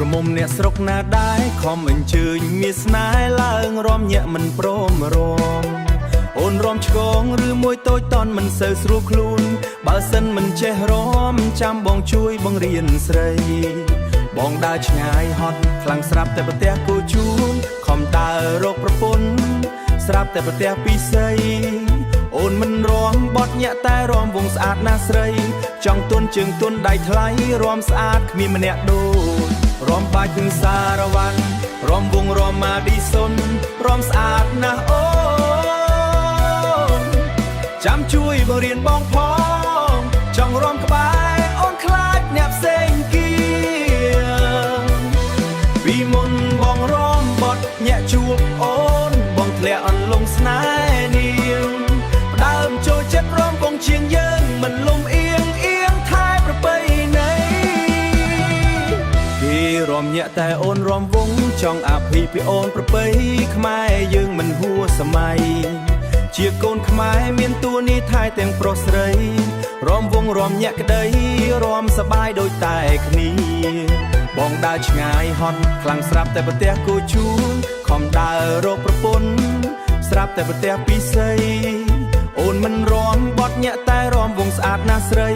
ក្រមុំអ្នកស្រុកណាដែរខំអញ្ជើញមានស្នេហ៍ឡើងរំញាក់មិនព្រមរំអូនរំឆ្កងឬមួយតូចតន់មិនសូវស្រួលខ្លួនបើសិនមិនចេះរំចាំបងជួយបង្រៀនស្រីបងដើរឆ្ងាយហត់ខ្លាំងស្រាប់តែប្រទះគូជួនខំដើររកប្រពន្ធស្រាប់តែប្រទះពីស្រីអូនមិនរំបត់ញាក់តែរំវងស្អាតណាស់ស្រីចង់ទុនជើងទុនដៃថ្លៃរំស្អាតគ្មានម្នាក់ដូចរំបាច់នឹងសារវ័នរំវងរំម៉ាឌីសុនរំស្អាតណាស់អូនចាំជួយបង្រៀនបងផងចង់រំក្បែរអូនខ្លាចអ្នកផ្សេងគៀពីមុនបងរំបត់ញាក់ជួបអូនបងធ្លាក់អន្លង់ស្នេហ៍នាងផ្ដើមចូលចិត្តរំបងជាងយើងមិនលំអៀងអៀងថែប្រពៃណីគេរំញាក់តែអូនរំវងចង់អភិពីអូនប្រពៃខ្មែរយើងមិនហួសសម័យជាកូនខ្មែរមានតួនាទីថែទាំងប្រុសស្រីរំវងរំញាក់ក្តីរំសបាយដូចតែគ្នាបងដើរឆ្ងាយហត់ខ្លាំងស្រាប់តែប្រទះគូជួនខំដើររកប្រពន្ធស្រាប់តែប្រទះពីស្រីអូនមិនរំបត់ញាក់តែរំវងស្អាតណាស់ស្រី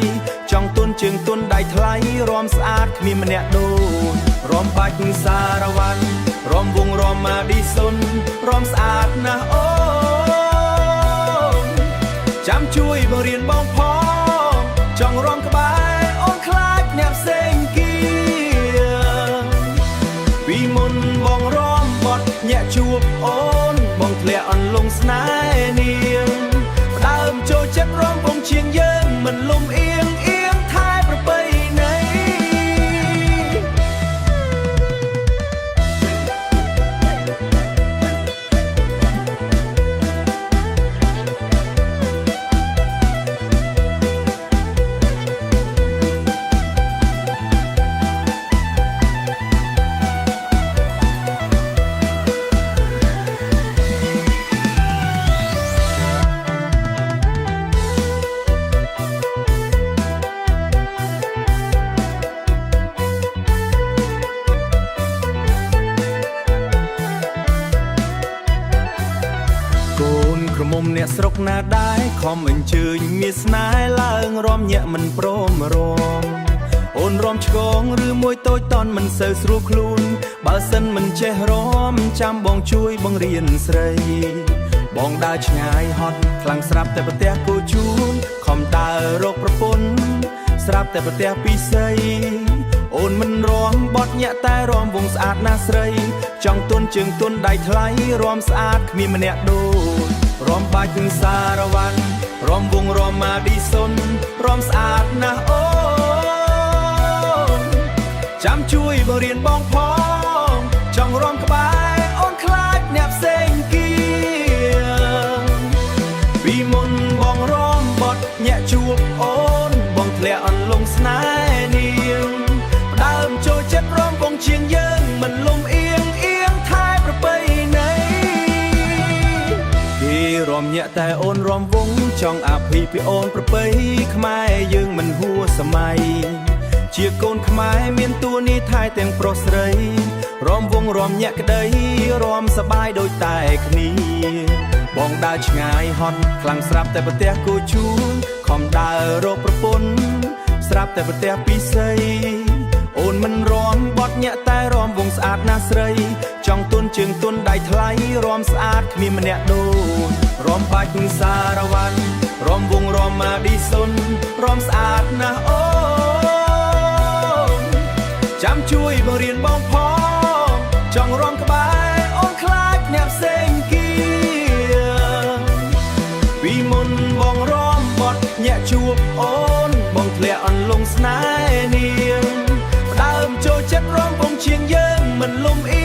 ចង់ទុនជើងទុនដៃថ្លៃរំស្អាតគ្មានម្នាក់ដូចរំបាច់សារវ័នរំវងរំម៉ាឌីសុនរំស្អាតណាស់អូនចាំជួយបង្រៀនបងផងចង់រំក្បែរអូនខ្លាចអ្នកផ្សេងគៀពីមុនបងរំបត់ញាក់ជួបអូនបងធ្លាក់អន្លង់ស្នេហ៍នាងផ្ដើមចូលចិត្តរំបងជាងយើងមិនលំអៀងអៀងថែប្រពៃណីក្រមុំអ្នកស្រុកណាដែរខំអញ្ជើញមានស្នេហ៍ឡើងរំញាក់មិនព្រមរំអូនរំឆ្កងឬមួយតូចតន់មិនសូវស្រួលខ្លួនបើសិនមិនចេះរំចាំបងជួយបង្រៀនស្រីបងដើរឆ្ងាយហត់ខ្លាំងស្រាប់តែប្រទះគូជួនខំដើររកប្រពន្ធស្រាប់តែប្រទះពីស្រីអូនមិនរំបត់ញាក់តែរំវងស្អាតណាស់ស្រីចង់ទុនជើងទុនដៃថ្លៃរំស្អាតគ្មានម្នាក់ដូចរំបាច់នឹងសារវ័នរំវងរំម៉ាឌីសុនរំស្អាតណាស់អូនចាំជួយបង្រៀនបងផងចង់រំក្បែរអូនខ្លាចអ្នកផ្សេងគៀពីមុនបងរំបត់ញាក់ជួបអូនបងធ្លាក់អន្លង់ស្នេហ៍នាងផ្ដើមចូលចិត្តរំបងជាងយើងមិនលំអៀងអៀងថែប្រពៃណីរំញាក់តែអូនរំវងចង់អភិពីអូនប្រពៃខ្មែរយើងមិនហួសសម័យជាកូនខ្មែរមានតួនាទីថែទាំងប្រុសស្រីរំវងរំញាក់ក្តីរំសបាយដូចតែគ្នាបងដើរឆ្ងាយហត់ខ្លាំងស្រាប់តែប្រទះគូជួនខំដើររកប្រពន្ធស្រាប់តែប្រទះពីស្រីអូនមិនរំបត់ញាក់តែរំវងស្អាតណាស់ស្រីចង់ទុនជើងទុនដៃថ្លៃរំស្អាតគ្មានម្នាក់ដូចរំបាច់នឹងសារវ័នរំវងរំម៉ាឌីសុនរំស្អាតណាស់អូនចាំជួយបង្រៀនបងផងចង់រំក្បែរអូនខ្លាចអ្នកផ្សេងគៀពីមុនបងរំបត់ញាក់ជួបអូនបងធ្លាក់អន្លង់ស្នេហ៍នាងផ្ដើមចូលចិត្តរំបងជាងយើងមិនលំអៀង